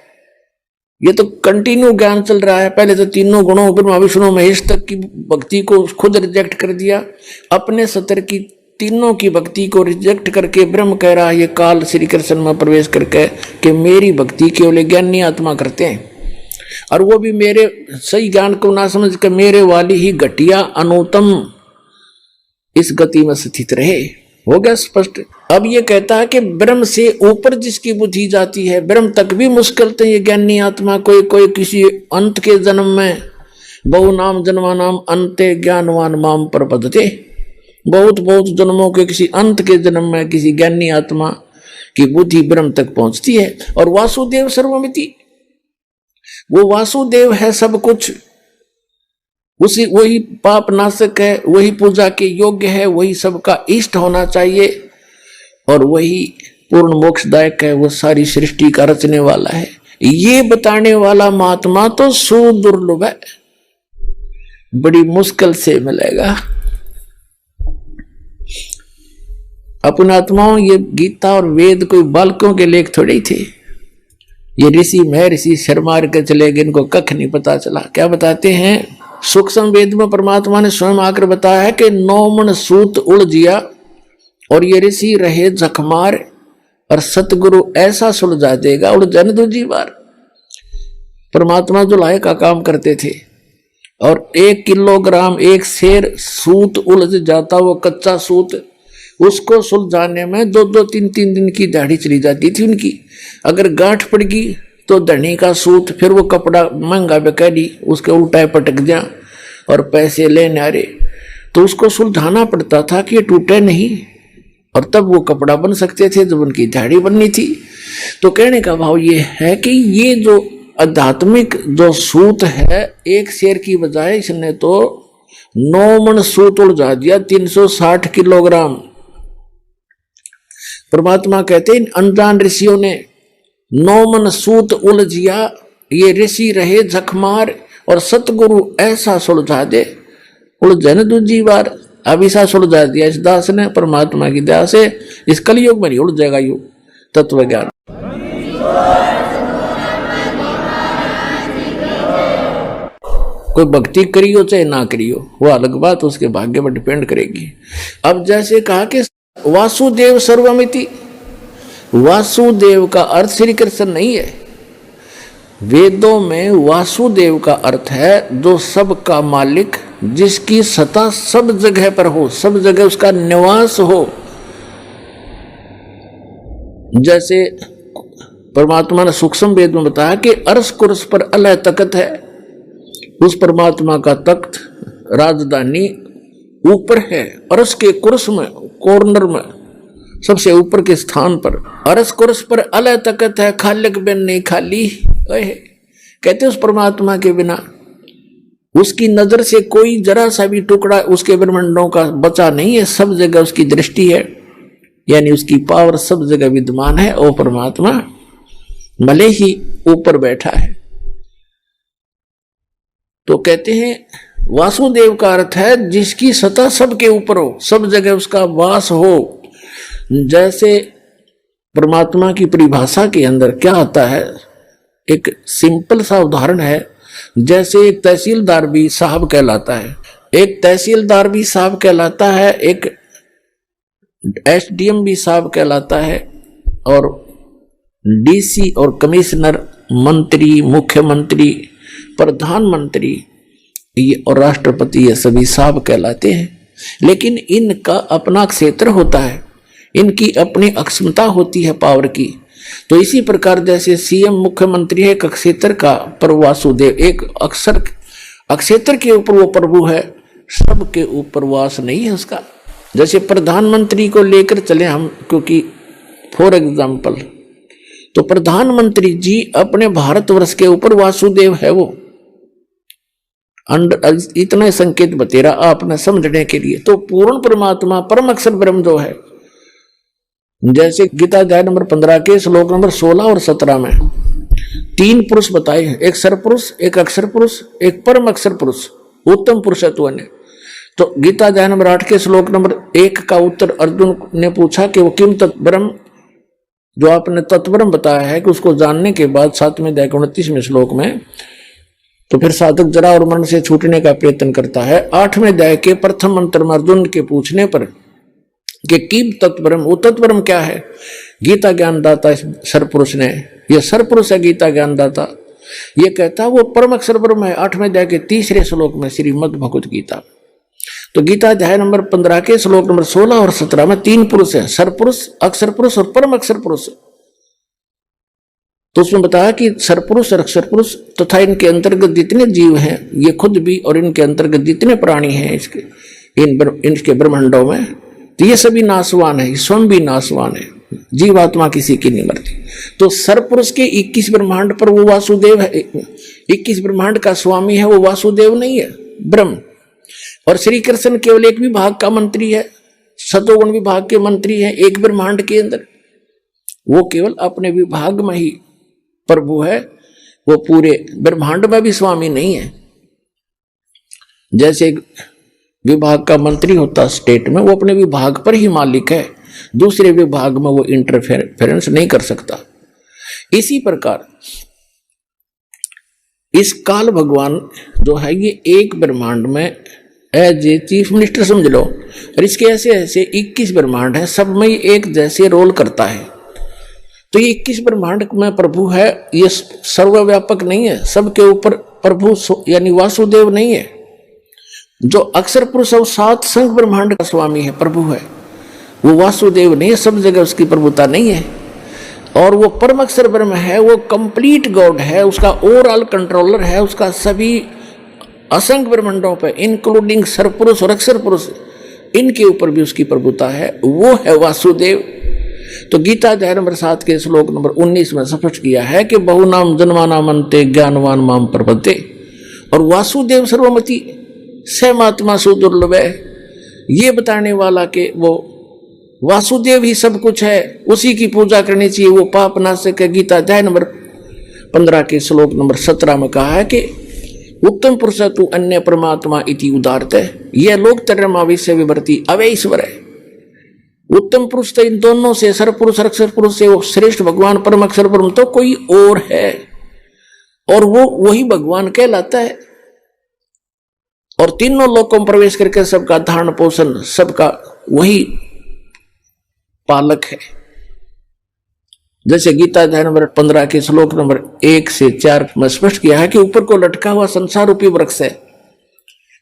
ये तो कंटिन्यू ज्ञान चल रहा है। पहले तो तीनों गुणों ब्रह्मा विष्णु महेश तक की भक्ति को खुद रिजेक्ट कर दिया, अपने सतर की तीनों की भक्ति को रिजेक्ट करके ब्रह्म कह रहा है ये काल श्री कृष्ण में प्रवेश करके कि मेरी भक्ति केवल ज्ञानी आत्मा करते हैं, और वो भी मेरे सही ज्ञान को ना समझ कर मेरे वाली ही घटिया अनुतम इस गति में स्थित रहे। हो गया स्पष्ट। अब ये कहता है कि ब्रह्म से ऊपर जिसकी बुद्धि जाती है, ब्रह्म तक भी मुश्किल थे ये ज्ञानी आत्मा, कोई किसी अंत के जन्म में बहु नाम जन्मा नाम अंते ज्ञानवान माम प्रपद्यते, बहुत जन्मों के किसी अंत के जन्म में किसी ज्ञानी आत्मा की बुद्धि ब्रह्म तक पहुंचती है। और वासुदेव सर्वमिति, वो वासुदेव है सब कुछ, उसी वही पाप नाशक है, वही पूजा के योग्य है, वही सबका इष्ट होना चाहिए और वही पूर्ण मोक्षदायक है, वो सारी सृष्टि का रचने वाला है। ये बताने वाला महात्मा तो सुदुर्लभ है, बड़ी मुश्किल से मिलेगा। अपने आत्माओं, ये गीता और वेद कोई बालकों के लेख थोड़े ही थे। ये ऋषि महर्षि शर्मार के चले गए, इनको कख नहीं पता चला। क्या बताते हैं सूक्ष्म वेद में परमात्मा ने स्वयं आकर बताया है कि 9 मन सूत उलझिया और ये ऋषि रहे जखमार और सतगुरु ऐसा सुलझा देगा उलझन दूजी बार। परमात्मा जो लाए का काम करते थे और 1 किलोग्राम एक शेर सूत उलझ जाता, वो कच्चा सूत, उसको सुलझाने में 2-2, 3-3 दिन की दाढ़ी चली जाती थी उनकी। अगर गांठ पड़ गई तो धनी का सूत, फिर वो कपड़ा महंगा बेकारी, उसके उल्टा पटक दिया और पैसे लेने आ रहे, तो उसको सुलझाना पड़ता था कि ये टूटे नहीं, और तब वो कपड़ा बन सकते थे जब उनकी दाढ़ी बननी थी। तो कहने का भाव ये है कि ये जो आध्यात्मिक जो सूत है, एक शेर की बजाय इसने तो 9 मन सूत उलझा दिया, 360 किलोग्राम। परमात्मा कहते हैं अनजान ऋषियों ने 9 मन सूत उलझिया, ये ऋषि रहे जखमार और सतगुरु ऐसा सुलझा दे उलझन दूजी बार। अब ऐसा सुलझा दिया इस दास ने परमात्मा की दया से, इस कलयुग में नहीं उलझ जाएगा यू तत्व ज्ञान। कोई भक्ति करियो चाहे ना करियो, वो अलग बात, उसके भाग्य पर डिपेंड करेगी। अब जैसे कहा कि वासुदेव सर्वमिति, वासुदेव का अर्थ श्री कृष्ण नहीं है। वेदों में वासुदेव का अर्थ है जो सबका मालिक, जिसकी सत्ता सब जगह पर हो, सब जगह उसका निवास हो। जैसे परमात्मा ने सूक्ष्म वेद में बताया कि अर्श कुर्स पर अलह तख्त है, उस परमात्मा का तख्त राजधानी ऊपर है, अर्श के कुर्स में, कॉर्नर में, सबसे ऊपर के स्थान पर। अर्श कुर्स पर अलह तख्त है, खालिक बिन नहीं खाली। कहते उस परमात्मा के बिना उसकी नजर से कोई जरा सा भी टुकड़ा उसके ब्रह्मांडों का बचा नहीं है, सब जगह उसकी दृष्टि है, यानी उसकी पावर सब जगह विद्यमान है। और परमात्मा भले ही ऊपर बैठा है। तो कहते हैं वासुदेव का अर्थ है जिसकी सत्ता सबके ऊपर हो, सब जगह उसका वास हो। जैसे परमात्मा की परिभाषा के अंदर क्या आता है, एक सिंपल सा उदाहरण है। जैसे एक तहसीलदार भी साहब कहलाता है, एक तहसीलदार भी साहब कहलाता है, एक एसडीएम भी साहब कहलाता है, और डीसी और कमिश्नर, मंत्री, मुख्यमंत्री, प्रधानमंत्री और राष्ट्रपति, ये सभी साहब कहलाते हैं। लेकिन इनका अपना क्षेत्र होता है, इनकी अपनी अक्षमता होती है पावर की। तो इसी प्रकार जैसे सीएम मुख्यमंत्री है एक क्षेत्र का, पर वासुदेव एक अक्षेत्र के ऊपर वो प्रभु है, सबके ऊपर वास नहीं है उसका। जैसे प्रधानमंत्री को लेकर चले हम, क्योंकि फॉर एग्जाम्पल, तो प्रधानमंत्री जी अपने भारतवर्ष के ऊपर वासुदेव है, वो इतना संकेत बतेरा आपने समझने के लिए। तो पूर्ण परमात्मा परम अक्षर ब्रह्म जो है, जैसे गीता अध्याय नंबर 15 के श्लोक नंबर 16 और 17 में 3 पुरुष बताए हैं, एक सरपुरुष, एक अक्षर पुरुष, एक परम अक्षर पुरुष, उत्तम पुरुषत्व ने। तो गीता अध्याय नंबर 8 के श्लोक नंबर 1 का उत्तर अर्जुन ने पूछा कि वो किम तत्ब्रह्म, जो आपने तत्ब्रह्म बताया है कि उसको जानने के बाद 7वें अध्याय के 29वें श्लोक में, तो फिर साधक जरा और मरण से छूटने का प्रयत्न करता है। 8वें अध्याय के प्रथम मंत्र में अर्जुन के पूछने पर कि किम तत्ब्रह्म, वो तत्ब्रह्म क्या है, गीता ज्ञानदाता सरपुरुष ने, यह सरपुरुष है गीता ज्ञानदाता, ये कहता वो परम अक्षर ब्रह्म है। 8वें अध्याय के 3रे श्लोक में श्रीमद् भगवत गीता। तो गीता अध्याय नंबर 15 के श्लोक नंबर 16 और 17 में 3 पुरुष है, सरपुरुष, अक्षर पुरुष और परम अक्षर पुरुष। तो उसमें बताया कि सरपुरुष और अक्षर पुरुष तथा इनके अंतर्गत जितने जीव हैं, ये खुद भी और इनके अंतर्गत जितने प्राणी हैं इनके ब्रह्मांडों में, तो ये सभी नाशवान है, स्वयं भी नाशवान है, जीवात्मा किसी की नहीं मरती। तो सरपुरुष के 21 ब्रह्मांड पर वो वासुदेव है, 21 ब्रह्मांड का स्वामी है, वो वासुदेव नहीं है, ब्रह्म। और श्री कृष्ण केवल एक विभाग का मंत्री है, सतोगुण विभाग के मंत्री है एक ब्रह्मांड के अंदर, वो केवल अपने विभाग में ही प्रभु है, वो पूरे ब्रह्मांड में भी स्वामी नहीं है। जैसे विभाग का मंत्री होता स्टेट में, वो अपने विभाग पर ही मालिक है, दूसरे विभाग में वो इंटरफेरेंस नहीं कर सकता। इसी प्रकार इस काल भगवान जो है ये एक ब्रह्मांड में एज ए चीफ मिनिस्टर समझ लो, और इसके ऐसे ऐसे 21 ब्रह्मांड है, सब में एक जैसे रोल करता है। तो ये 21 ब्रह्मांड में प्रभु है, ये सर्वव्यापक नहीं है, सबके ऊपर प्रभु यानी वासुदेव नहीं है। जो अक्षर पुरुष और 7 संघ ब्रह्मांड का स्वामी है, प्रभु है, वो वासुदेव नहीं है, सब जगह उसकी प्रभुता नहीं है। और वो परम अक्षर ब्रह्म है, वो कंप्लीट गॉड है, उसका ओवरऑल कंट्रोलर है, उसका सभी असंख्य ब्रह्मांडों पर इंक्लूडिंग सरपुरुष और अक्षर पुरुष, इनके ऊपर भी उसकी प्रभुता है, वो है वासुदेव। तो गीता अध्याय नंबर 7 के श्लोक नंबर 19 में स्पष्ट किया है कि बहुनाम जन्मानाम अन्ते ज्ञानवान माम प्रपद्ये, और वासुदेव सर्वमति सहमात्मा सुदुर्लभ है, ये बताने वाला के वो वासुदेव ही सब कुछ है, उसी की पूजा करनी चाहिए, वो पाप नाशक है। गीता अध्याय नंबर 15 के श्लोक नंबर 17 में कहा है कि उत्तम पुरुष तु अन्य परमात्मा इति उदारते, यह लोक तरमाविश्य विवर्ती अवय ईश्वर है। उत्तम पुरुष तो इन दोनों से, सरपुरुष और अक्षर पुरुष से, वो श्रेष्ठ भगवान परम अक्षर ब्रह्म तो कोई और है, और वो वही भगवान कहलाता है। और तीनों लोकों में प्रवेश करके सबका धारण पोषण, सबका वही पालक है। जैसे गीता अध्याय नंबर 15 के श्लोक नंबर 1 से 4 में स्पष्ट किया है कि ऊपर को लटका हुआ संसार रूपी वृक्ष है,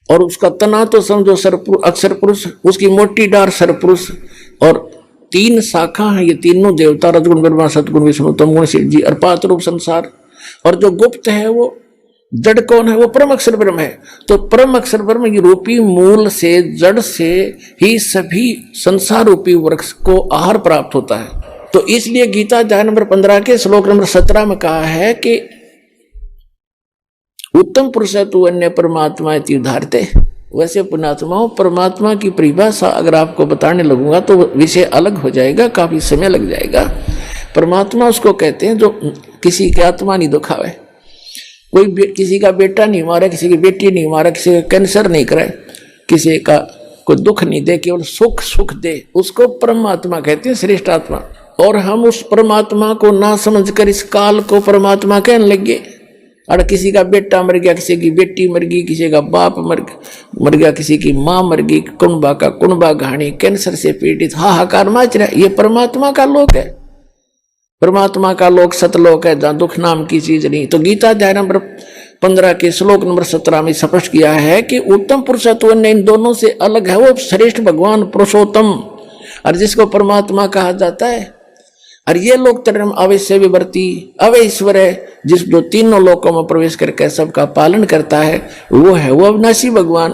और उसका तना तो समझो अक्षर पुरुष, उसकी मोटी डार सरपुरुष, और 3 शाखा है, ये तीनों देवता रजगुण ब्रह्मा सतगुण विष्णु तमगुण शिव जी, और 5 रूप संसार। और जो गुप्त है वो जड़ कौन है, वो परम अक्षर ब्रह्म है। तो परम अक्षर ब्रह्म रूपी मूल से, जड़ से ही सभी संसार रूपी वृक्ष को आहार प्राप्त होता है। तो इसलिए गीता अध्याय नंबर 15 के श्लोक नंबर 17 में कहा है कि उत्तम पुरुष तु अन्य परमात्मा इति उदारते। वैसे पुण्यात्माओं, परमात्मा की परिभाषा अगर आपको बताने लगूंगा तो विषय अलग हो जाएगा, काफी समय लग जाएगा। परमात्मा उसको कहते हैं जो किसी की आत्मा नहीं दुखावे, कोई किसी का बेटा नहीं मारे, किसी की बेटी नहीं मारे, किसी का कैंसर नहीं करे, किसी का कोई दुख नहीं दे, केवल सुख सुख दे, उसको परमात्मा कहते हैं, श्रेष्ठ आत्मा। और हम उस परमात्मा को ना समझकर इस काल को परमात्मा कहने लगे। और किसी का बेटा मर गया, किसी की बेटी मर गई, किसी का बाप मर गया, किसी की माँ मर गई, कुंबा का कुंबा घाणी, कैंसर से पीड़ित हाहाकार मच रहा है। ये परमात्मा का लोक है, परमात्मा का लोक सतलोक है, जहाँ दुख नाम की चीज नहीं। तो गीता अध्याय नंबर 15 के श्लोक नंबर 17 में स्पष्ट किया है कि उत्तम पुरुषत्व इन दोनों से अलग है, वो श्रेष्ठ भगवान पुरुषोत्तम, और जिसको परमात्मा कहा जाता है। और ये लोक तरम अवश्य विवर्ती अवय ईश्वर है, जिस जो तीनों लोकों में प्रवेश करके सबका पालन करता है, वो है वो अविनाशी भगवान।